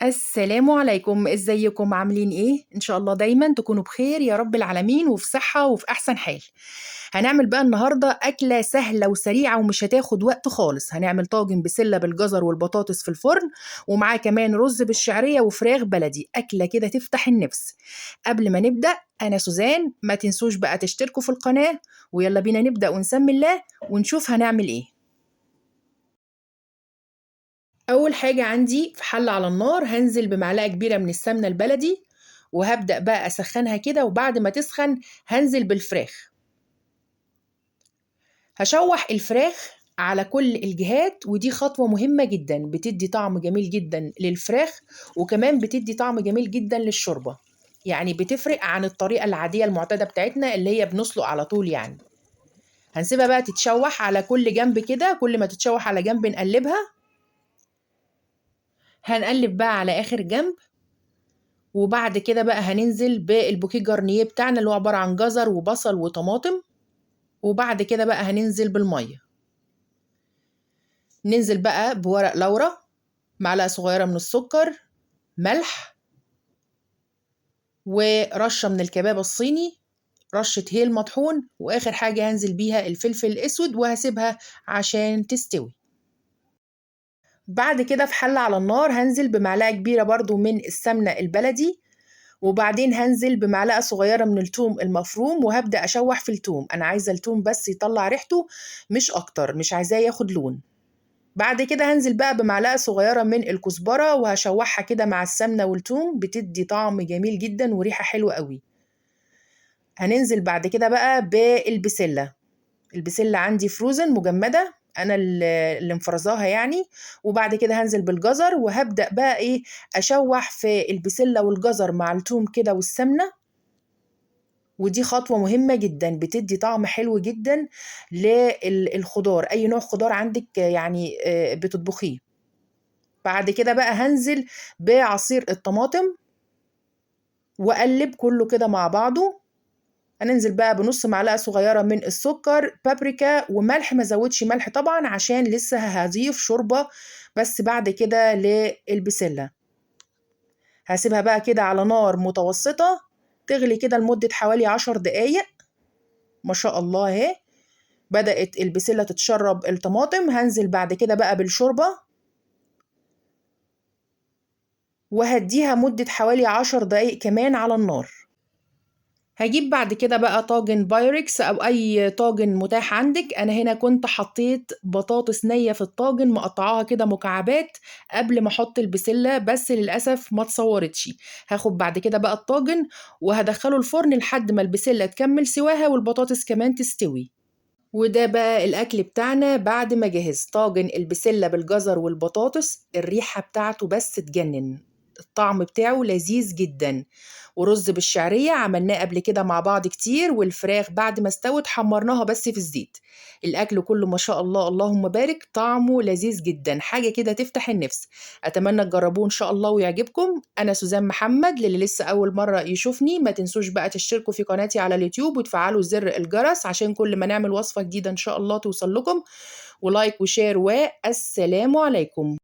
السلام عليكم، إزيكم عاملين إيه؟ إن شاء الله دايمًا تكونوا بخير يا رب العالمين وفي صحة وفي أحسن حال. هنعمل بقى النهارده أكلة سهلة وسريعة ومش هتاخد وقت خالص، هنعمل طاجن بسلة بالجزر والبطاطس في الفرن، ومعاه كمان رز بالشعرية وفراخ بلدي، أكلة كده تفتح النفس. قبل ما نبدأ أنا سوزان، ما تنسوش بقى تشتركوا في القناة، ويلا بينا نبدأ ونسمي الله ونشوف هنعمل إيه. أول حاجة عندي في حلة على النار هنزل بمعلقة كبيرة من السمنة البلدي، وهبدأ بقى أسخنها كده، وبعد ما تسخن هنزل بالفراخ. هشوح الفراخ على كل الجهات، ودي خطوة مهمة جدا بتدي طعم جميل جدا للفراخ، وكمان بتدي طعم جميل جدا للشوربة. يعني بتفرق عن الطريقة العادية المعتادة بتاعتنا اللي هي بنسلق على طول يعني. هنسيبها بقى تتشوح على كل جنب كده، كل ما تتشوح على جنب نقلبها. هنقلب بقى على آخر جنب، وبعد كده بقى هننزل بالبوكيه جارنيه بتاعنا اللي هو عبارة عن جزر وبصل وطماطم، وبعد كده بقى هننزل بالمية. ننزل بقى بورق لورا، معلقة صغيرة من السكر، ملح، ورشة من الكباب الصيني، رشة هيل مطحون، وآخر حاجة هنزل بيها الفلفل الأسود، وهسيبها عشان تستوي. بعد كده في حلة على النار هنزل بمعلقة كبيرة برضو من السمنة البلدي، وبعدين هنزل بمعلقة صغيرة من التوم المفروم، وهبدأ أشوح في التوم. أنا عايزة التوم بس يطلع ريحته مش أكتر، مش عايزاه ياخد لون. بعد كده هنزل بقى بمعلقة صغيرة من الكزبرة، وهشوحها كده مع السمنة والتوم، بتدي طعم جميل جدا وريحة حلوة قوي. هننزل بعد كده بقى بالبسلة. البسلة عندي فروزن مجمدة، أنا اللي مفرزاها يعني. وبعد كده هنزل بالجزر، وهبدأ بقى إيه، أشوح في البسلة والجزر مع التوم كده والسمنة. ودي خطوة مهمة جدًا، بتدّي طعم حلو جدًا للخضار، أي نوع خضار عندِك يعني بتطبخيه. بعد كده بقى هانزل بعصير الطماطم، وأقلّب كلّه كده مع بعضه. هننزل بقى بنُص معلقة صغيرة من السكر، بابريكا وملح، ما ازوّدش ملح طبعًا عشان لسه هاضيف شوربة بس بعد كده للبسلة. هاسيبها بقى كده على نار متوسطة تغلي كده لمدة حوالي 10 دقايق. ما شاء الله أهي، بدأت البسلة تتشرب الطماطم. هنزل بعد كده بقى بالشوربة، وهديها مدة حوالي 10 دقايق كمان على النار. هجيب بعد كده بقى طاجن بايركس أو أي طاجن متاح عندك. أنا هنا كنت حطيت بطاطس نية في الطاجن، مقطعاها كده مكعبات قبل ما أحط البسلة، بس للأسف ما اتصورتش. هاخد بعد كده بقى الطاجن وهدخله الفرن لحد ما البسلة تكمل سواها والبطاطس كمان تستوي. وده بقى الأكل بتاعنا بعد ما جهز طاجن البسلة بالجزر والبطاطس. الريحة بتاعته بس تجنن، الطعم بتاعه لذيذ جدا. ورز بالشعرية عملناه قبل كده مع بعض كتير، والفراخ بعد ما استوت حمرناها بس في الزيت. الأكل كله ما شاء الله اللهم بارك، طعمه لذيذ جدا، حاجة كده تفتح النفس. أتمنى تجربوه إن شاء الله ويعجبكم. أنا سوزان محمد، للي لسه أول مرة يشوفني ما تنسوش بقى تشتركوا في قناتي على اليوتيوب وتفعلوا زر الجرس عشان كل ما نعمل وصفة جديدة إن شاء الله توصل لكم. ولايك وشير، والسلام عليكم.